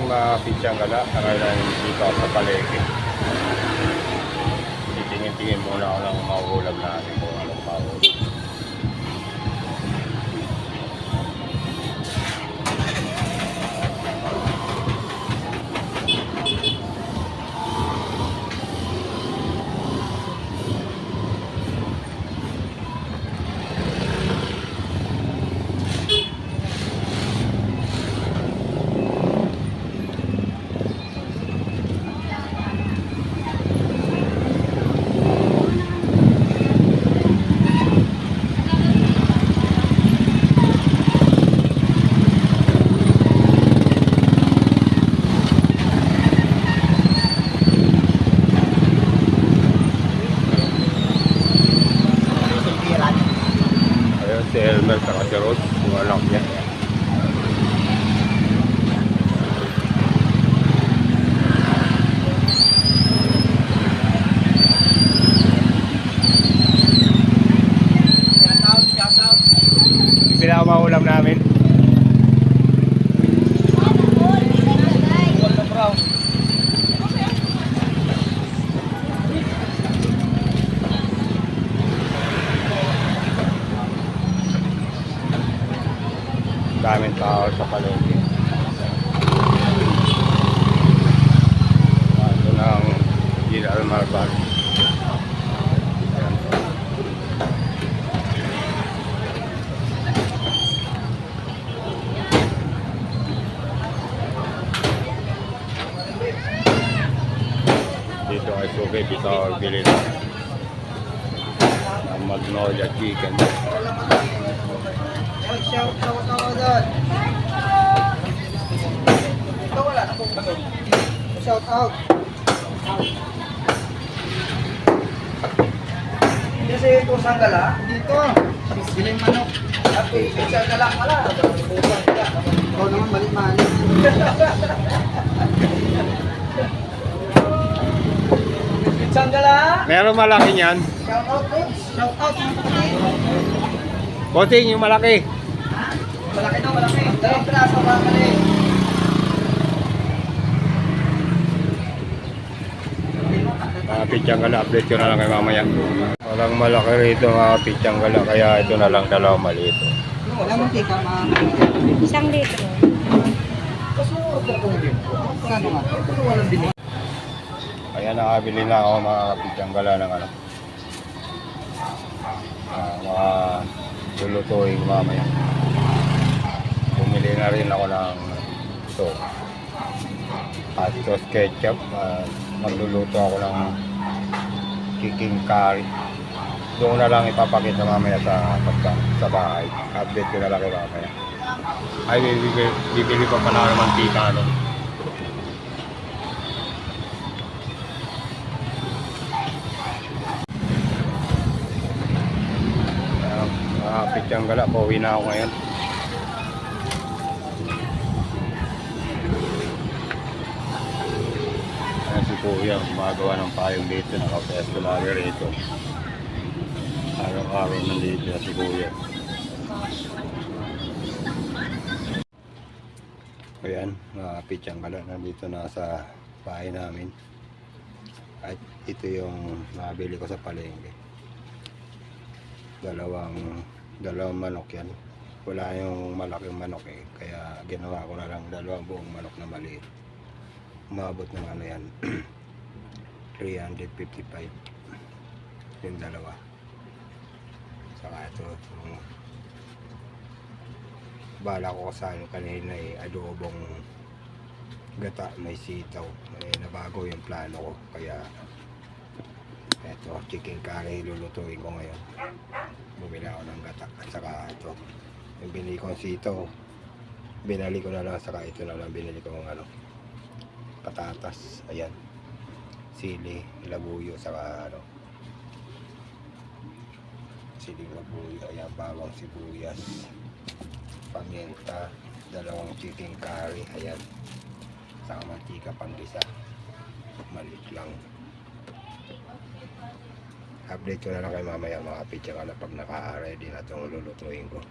morning mga pityang gala. Ngayon dito ako sa palengke. Titingin-tingin muna ako ng mahuhulog natin kung anong mahuhulog. Si Elmer saka si Rose, yung anak niya. Pinamaulam namin. Daming tao sa palengke. Ito na ang General Marbat. Ayan. Dito ay sugay, dito ay bilhin ng Magnolia Chicken. Shout out doon. Ito wala na pong bagay. Shout out. Kasi ito sanggala dito. Biling manok. At sanggala pala. Ikaw naman mali-mali. Sanggala. Meron malaki niyan. Shout out po. Shout out. Boting yung malaki. Malaki daw, malaki. Dalawang piraso ba kali? Pityang gala, update ko na lang kay mamaya. Walang malaki rito mga pityang gala, kaya ito na lang dalawang maliit. Wala mong tika ma. 1 litro. Saan nga? Walang bini. Kaya nakabili na ako mga pityang gala ng ano. Mga lulutuin mamaya. Bumili na rin ako ng ito. Hot sauce ketchup. Magluluto ako ng chicken curry. Doon na lang ipapakita mamaya sa bahay. Update ko na lang kay mamaya. Ay, bibili pa pala ng mantika ano. Pityang gala, pauwi na ako ngayon. Ayan si Kuya, gumagawa ng payong dito, nakapesto lagi rito. Araw-araw nandito na si Kuya. Ayan, mga pityang gala, nandito na sa bahay namin. At ito yung nabili ko sa palengke. Dalawang manok yan. Wala yung malaking manok eh. Kaya ginawa ko na lang dalawang buong manok na maliit. Umabot ng ano yan. 355. Yung dalawa. Saka ito. Bala ko sa kanina eh. Adobong gata. May sitaw. Nabago yung plano ko. Kaya ito, chicken curry lulutuin ko ngayon. Bumili ako ng gata at saka ito. Yung binili kong sitaw, binali ko na lang, saka ito na lang binili ko ng ano, patatas, ayan, sili, labuyo, saka ano, sili, labuyo, ayan, bawang sibuyas, paminta, dalawang chicken curry, ayan, saka mantika panggisa, maliit lang. Update ko na lang kay mamaya mga pityang gala pag naka-ready na itong lulutuin ko.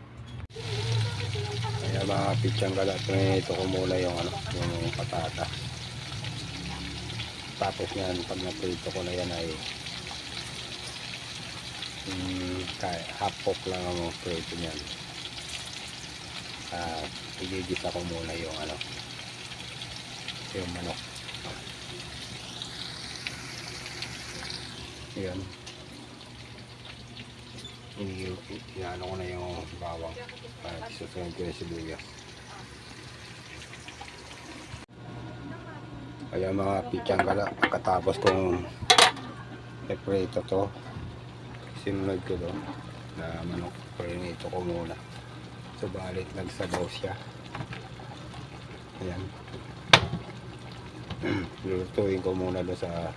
Kaya mga pityang gala, ito ko muna yung ano, yung patatas. Tapos yan, pag naprito ko na yan ay half cook lang ang prito niyan. Igigisa ko muna yung yung manok. Yan. Inaano ko na yung bawang. Susunod ko yung sibuyas. Kaya mga pichang gala, katapos kong i-prito to, sinunod ko doon na manok, prinito ko muna. Subalit nagsabaw siya. Ayan. Lulutuin ko muna doon sa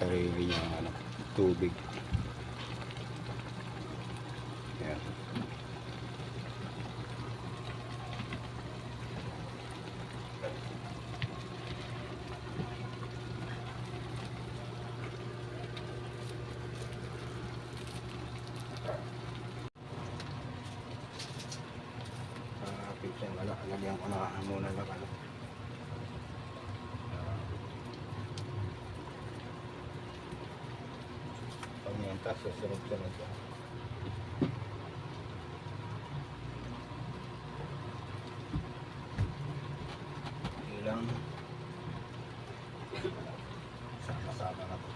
sarili niyang tubig. Ayan. Pichang gala, lagyan ko na muna ng pamienta, susunod-sunod ko. Ilang sama-sama na po.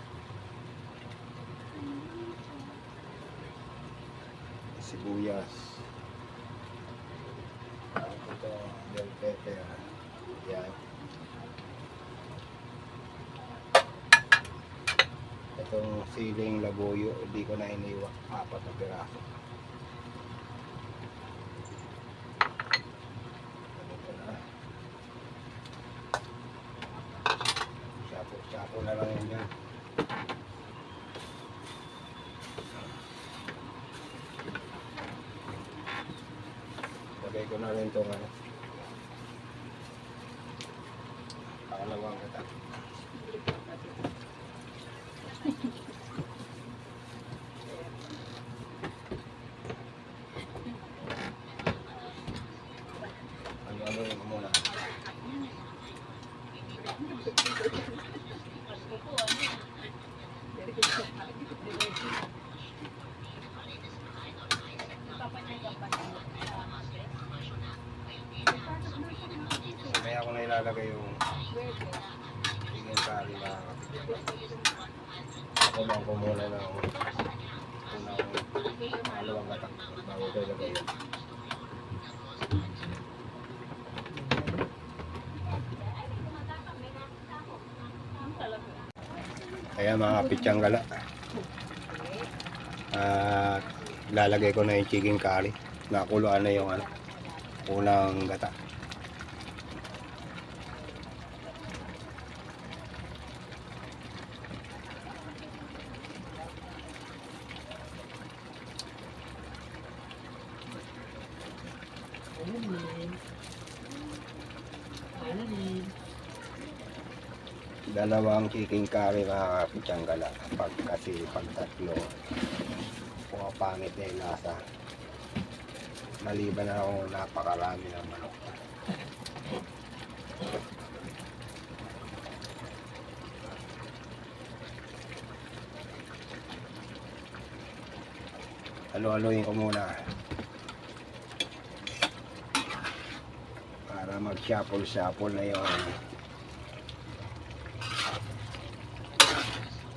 Sibuyas. Ito, bell pepper. Yan. Itong siling labuyo, hindi ko na iniwan. 4 na piraso. Ito na. Chapo na lang yun dyan. Lagay ko na rin itong pangalawang gata. Ano yung muna? Kaya ako na ilalagay yung chicken curry na ako lang ko muna ng unang dalawang gatak bago ko ilagay yun. Kaya mga pichang gala, lalagay ko na yung chicken curry. Nakuluan na yung unang gata. Dalawang chicken curry mga pichang gala. Kasi pag tatlo, pumapangit na yung lasa. Maliban na ako napakarami ng manok. Halo-haloyin ko muna para mag-shuffle-shuffle na yung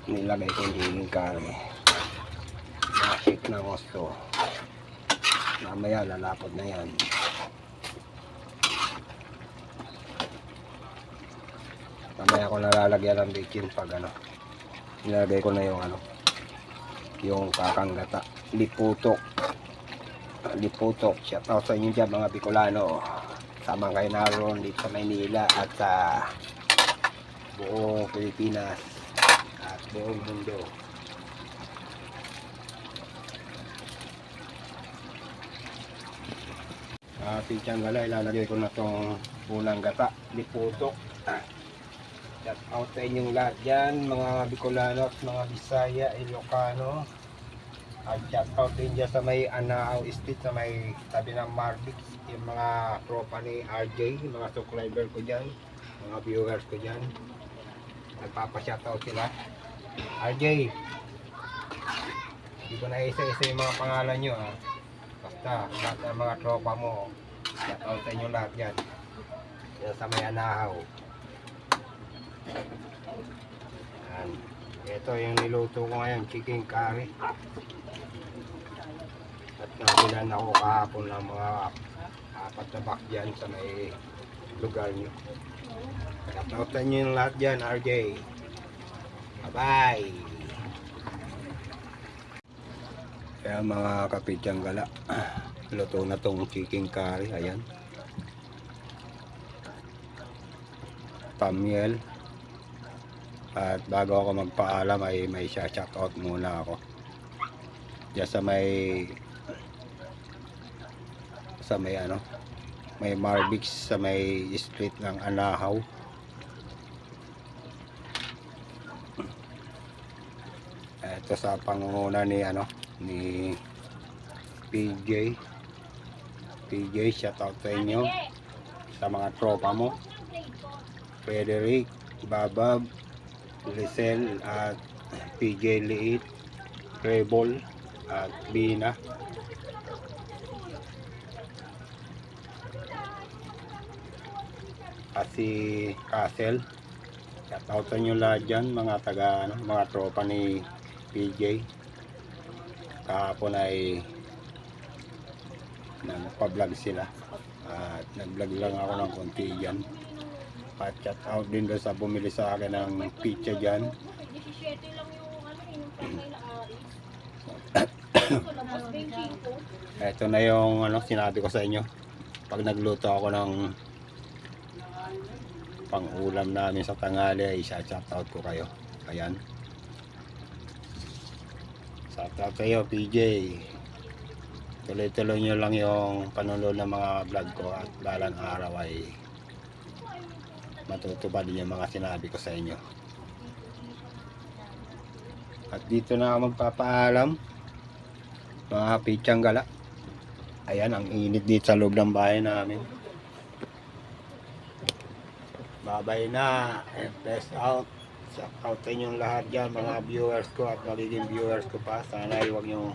nilagay ko yung chicken curry. Shake na gusto. Mamaya lalapot na yan. Mamaya ko nalalagyan ng bacon pag nilagay ko na yung kakanggata. Liputok. Shout out sa inyo dyan mga Bicolano. Sama kayo naroon dito sa Maynila at sa buong Pilipinas at buong mundo. Pichang gala, ilalagay ko na itong unang gata, liputok. Shout out sa inyong lahat dyan, mga Bicolano at mga Bisaya, Ilocano. At shout out din dyan sa may Anao Street, sa may tabi ng Marbix, yung mga tropa ni RJ, yung mga subscriber ko dyan, mga viewers ko dyan. Nagpapa-shout out sila. RJ, hindi ko na isa-isa yung mga pangalan nyo ha. Basta lahat ng mga tropa mo, shout out sa inyo lahat yan. Yan sa may Anao. Yan. Ito yung niluto ko ngayon, chicken curry. At nabilan ako kahapon ng mga 4 na bak dyan sa may lugar nyo. Shout nyo yung lahat dyan, RJ. Bye-bye! Kaya mga kapityang gala, luto na tong chicken curry. Ayan. Pamiel. At bago ako magpaalam ay may shoutout muna ako. Diyan sa may ano, may Marbix sa may street ng Anahaw. Ito sa pangunguna ni ano, ni PJ, shoutout sa inyo, sa mga tropa mo, Frederick, Babab, Lisel at PJ Liit, Rebol at Bina. At si Castle. Shoutoutan nyo lahat dyan, mga taga, ano, mga tropa ni PJ. Kahapon ay nagpa-vlog sila. At nag-vlog lang ako ng konti dyan. At shoutout din doon sa bumili sa akin ng pizza dyan. Ito na yung ano, sinabi ko sa inyo. Pag nagluto ako ng pang-ulam namin sa tanghali ay shoutout ko kayo. Ayan. Shoutout kayo, PJ. Tuloy-tuloy nyo lang yung panonood ng mga vlog ko at balang araw ay matutupad din yung mga sinabi ko sa inyo. At dito na ako magpapaalam, mga pityang gala. Ayan, ang init dito sa loob ng bahay namin. Babay na. Best out. Shout out sa inyong lahat dyan, mga viewers ko at magiging viewers ko pa. Sana ay huwag nyo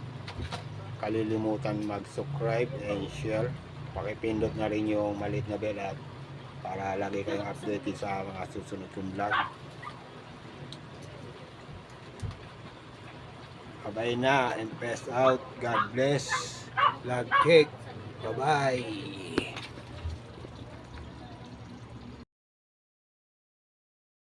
kalilimutan mag-subscribe and share. Pakipindot na rin yung maliit na bell at para lagi kayong updated sa mga susunod kong vlog. Bye na and best out. God bless. Vlog cake. Bye bye.